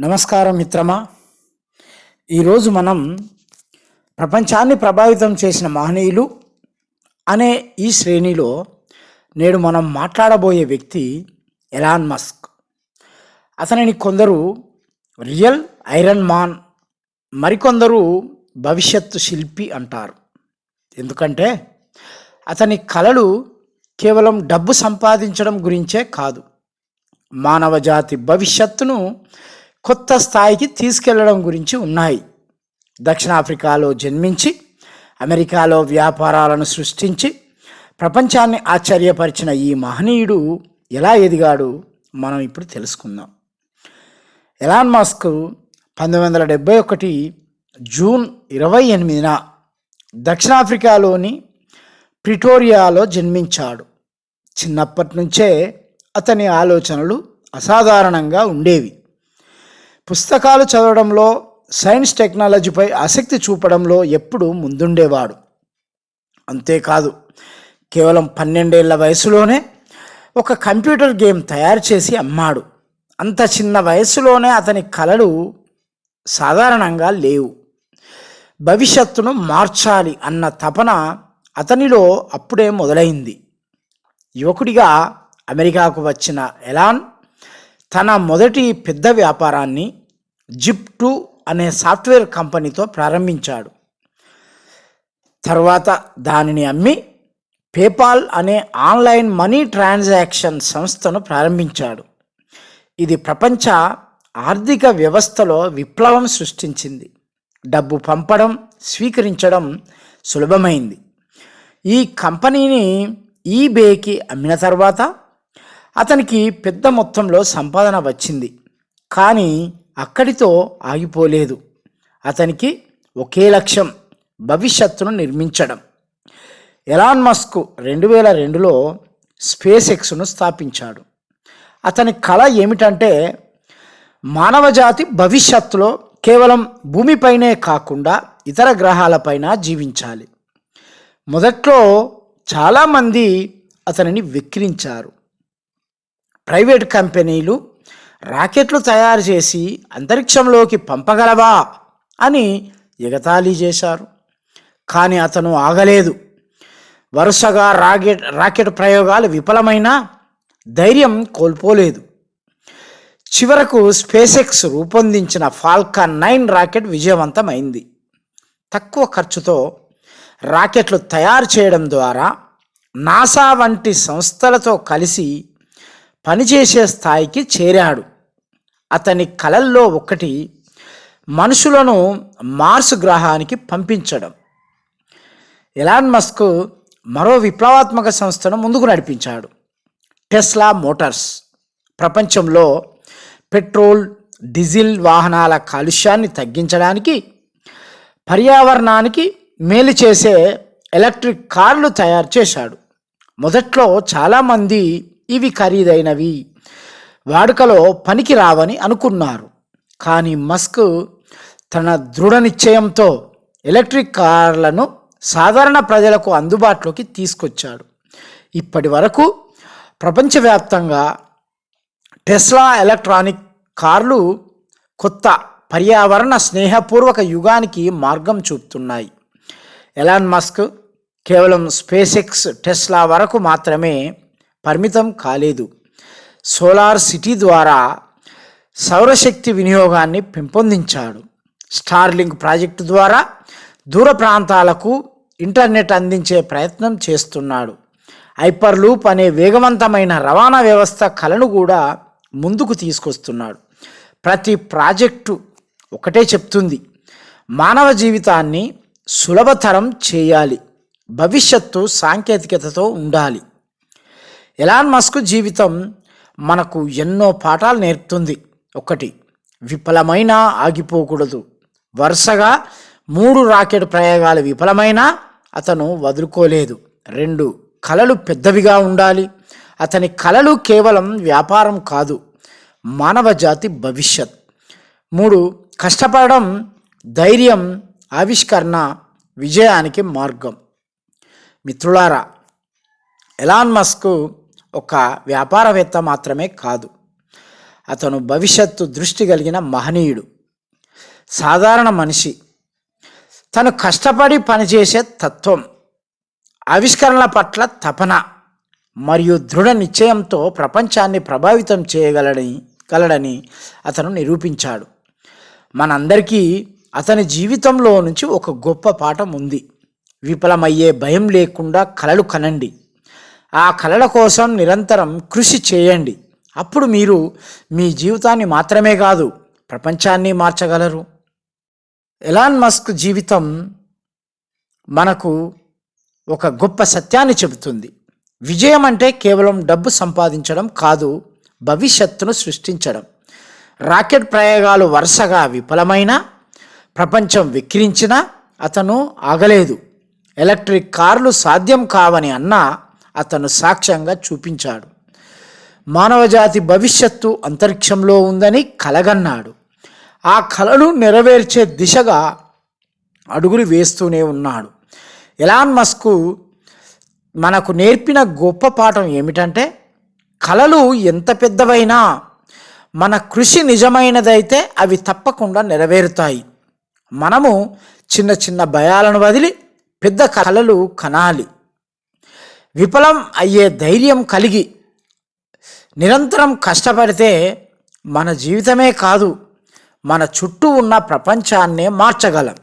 నమస్కారం మిత్రమా. ఈరోజు మనం ప్రపంచాన్ని ప్రభావితం చేసిన మహనీయులు అనే ఈ శ్రేణిలో నేడు మనం మాట్లాడబోయే వ్యక్తి ఎలాన్ మస్క్. అతనిని కొందరు రియల్ ఐరన్ మాన్, మరికొందరు భవిష్యత్తు శిల్పి అంటారు. ఎందుకంటే అతని కలలు కేవలం డబ్బు సంపాదించడం గురించే కాదు, మానవ జాతి భవిష్యత్తును కొత్త స్థాయికి తీసుకెళ్లడం గురించి ఉన్నాయి. దక్షిణాఫ్రికాలో జన్మించి అమెరికాలో వ్యాపారాలను సృష్టించి ప్రపంచాన్ని ఆశ్చర్యపరిచిన ఈ మహనీయుడు ఎలా ఎదిగాడు మనం ఇప్పుడు తెలుసుకుందాం. ఎలాన్ మస్క్ 1971 జూన్ 28న దక్షిణాఫ్రికాలోని ప్రిటోరియాలో జన్మించాడు. చిన్నప్పటి నుంచే అతని ఆలోచనలు అసాధారణంగా ఉండేవి. పుస్తకాలు చదవడంలో, సైన్స్ టెక్నాలజీపై ఆసక్తి చూపడంలో ఎప్పుడూ ముందుండేవాడు. అంతేకాదు, కేవలం 12 ఏళ్ల వయసులోనే ఒక కంప్యూటర్ గేమ్ తయారు చేసి అమ్మాడు. అంత చిన్న వయసులోనే అతని కలలు సాధారణంగా లేవు. భవిష్యత్తును మార్చాలి అన్న తపన అతనిలో అప్పుడే మొదలైంది. యువకుడిగా అమెరికాకు వచ్చిన ఎలాన్ తన మొదటి పెద్ద వ్యాపారాన్ని జిప్2 అనే సాఫ్ట్వేర్ కంపెనీతో ప్రారంభించాడు. తర్వాత దానిని అమ్మి పేపాల్ అనే ఆన్లైన్ మనీ ట్రాన్సాక్షన్ సంస్థను ప్రారంభించాడు. ఇది ప్రపంచ ఆర్థిక వ్యవస్థలో విప్లవం సృష్టించింది. డబ్బు పంపడం, స్వీకరించడం సులభమైంది. ఈ కంపెనీని ఈబేకి అమ్మిన తర్వాత అతనికి పెద్ద మొత్తంలో సంపాదన వచ్చింది. కానీ అక్కడితో ఆగిపోలేదు. అతనికి ఒకే లక్ష్యం, భవిష్యత్తును నిర్మించడం. ఎలాన్ మస్క్ 2002లో స్పేస్ ఎక్స్ను స్థాపించాడు. అతని కళ ఏమిటంటే మానవజాతి భవిష్యత్తులో కేవలం భూమిపైనే కాకుండా ఇతర గ్రహాలపైన జీవించాలి. మొదట్లో చాలామంది అతనిని వెక్కిరించారు. ప్రైవేట్ కంపెనీలు రాకెట్లు తయారు చేసి అంతరిక్షంలోకి పంపగలవా అని ఎగతాళి చేశారు. కానీ అతను ఆగలేదు. వరుసగా రాకెట్ ప్రయోగాలు విఫలమైనా ధైర్యం కోల్పోలేదు. చివరకు స్పేస్ ఎక్స్ రూపొందించిన ఫాల్కన్ 9 రాకెట్ విజయవంతమైంది. తక్కువ ఖర్చుతో రాకెట్లు తయారు చేయడం ద్వారా నాసా వంటి సంస్థలతో కలిసి పనిచేసే స్థాయికి చేరాడు. అతని కలల్లో ఒకటి మనుషులను మార్స్ గ్రహానికి పంపించడం. ఎలాన్ మస్క్ మరో విప్లవాత్మక సంస్థను ముందుకు నడిపించాడు, టెస్లా మోటార్స్. ప్రపంచంలో పెట్రోల్, డీజిల్ వాహనాల కాలుష్యాన్ని తగ్గించడానికి, పర్యావరణానికి మేలు చేసే ఎలక్ట్రిక్ కార్లు తయారు చేశాడు. మొదట్లో చాలామంది ఇవి ఖరీదైనవి, వాడుకలో పనికి రావని అనుకున్నారు. కానీ మస్క్ తన దృఢ నిశ్చయంతో ఎలక్ట్రిక్ కార్లను సాధారణ ప్రజలకు అందుబాటులోకి తీసుకొచ్చాడు. ఇప్పటి వరకు ప్రపంచవ్యాప్తంగా టెస్లా ఎలక్ట్రానిక్ కార్లు కొత్త పర్యావరణ స్నేహపూర్వక యుగానికి మార్గం చూపుతున్నాయి. ఎలాన్ మస్క్ కేవలం స్పేస్ ఎక్స్, టెస్లా వరకు మాత్రమే పరిమితం కాలేదు. సోలార్ సిటీ ద్వారా సౌరశక్తి వినియోగాన్ని పెంపొందించాడు. స్టార్లింక్ ప్రాజెక్టు ద్వారా దూర ప్రాంతాలకు ఇంటర్నెట్ అందించే ప్రయత్నం చేస్తున్నాడు. హైపర్లూప్ అనే వేగవంతమైన రవాణా వ్యవస్థ కలను కూడా ముందుకు తీసుకొస్తున్నాడు. ప్రతి ప్రాజెక్టు ఒకటే చెప్తుంది, మానవ జీవితాన్ని సులభతరం చేయాలి, భవిష్యత్తు సాంకేతికతతో ఉండాలి. ఎలాన్ మస్క్ జీవితం మనకు ఎన్నో పాఠాలు నేర్పుతుంది. 1, విఫలమైనా ఆగిపోకూడదు. వరుసగా 3 రాకెట్ ప్రయోగాలు విఫలమైనా అతను వదులుకోలేదు. 2, కలలు పెద్దవిగా ఉండాలి. అతని కలలు కేవలం వ్యాపారం కాదు, మానవ జాతి భవిష్యత్. 3, కష్టపడడం, ధైర్యం, ఆవిష్కరణ విజయానికి మార్గం. మిత్రులారా, ఎలాన్ మస్క్ ఒక వ్యాపారవేత్త మాత్రమే కాదు, అతను భవిష్యత్తు దృష్టి కలిగిన మహనీయుడు. సాధారణ మనిషి, తను కష్టపడి పనిచేసే తత్వం, ఆవిష్కరణల పట్ల తపన మరియు దృఢ నిశ్చయంతో ప్రపంచాన్ని ప్రభావితం గలడని అతను నిరూపించాడు. మనందరికీ అతని జీవితంలో నుంచి ఒక గొప్ప పాఠం ఉంది. విఫలమయ్యే భయం లేకుండా కలలు కనండి. ఆ కలల కోసం నిరంతరం కృషి చేయండి. అప్పుడు మీరు మీ జీవితాన్ని మాత్రమే కాదు, ప్రపంచాన్ని మార్చగలరు. ఎలాన్ మస్క్ జీవితం మనకు ఒక గొప్ప సత్యాన్ని చెబుతుంది. విజయం అంటే కేవలం డబ్బు సంపాదించడం కాదు, భవిష్యత్తును సృష్టించడం. రాకెట్ ప్రయోగాలు వరుసగా విఫలమైన, ప్రపంచం విక్రించినా అతను ఆగలేదు. ఎలక్ట్రిక్ కార్లు సాధ్యం కావని అన్నా అతను సాక్ష్యంగా చూపించాడు. మానవజాతి భవిష్యత్తు అంతరిక్షంలో ఉందని కలగన్నాడు. ఆ కలను నెరవేర్చే దిశగా అడుగులు వేస్తూనే ఉన్నాడు. ఎలాన్ మస్క్ మనకు నేర్పిన గొప్ప పాఠం ఏమిటంటే, కలలు ఎంత పెద్దవైనా మన కృషి నిజమైనదైతే అవి తప్పకుండా నెరవేరుతాయి. మనము చిన్న చిన్న భయాలను వదిలి పెద్ద కలలు కనాలి. విఫలం అయ్యే ధైర్యం కలిగి నిరంతరం కష్టపడితే మన జీవితమే కాదు, మన చుట్టూ ఉన్న ప్రపంచాన్నే మార్చగలం.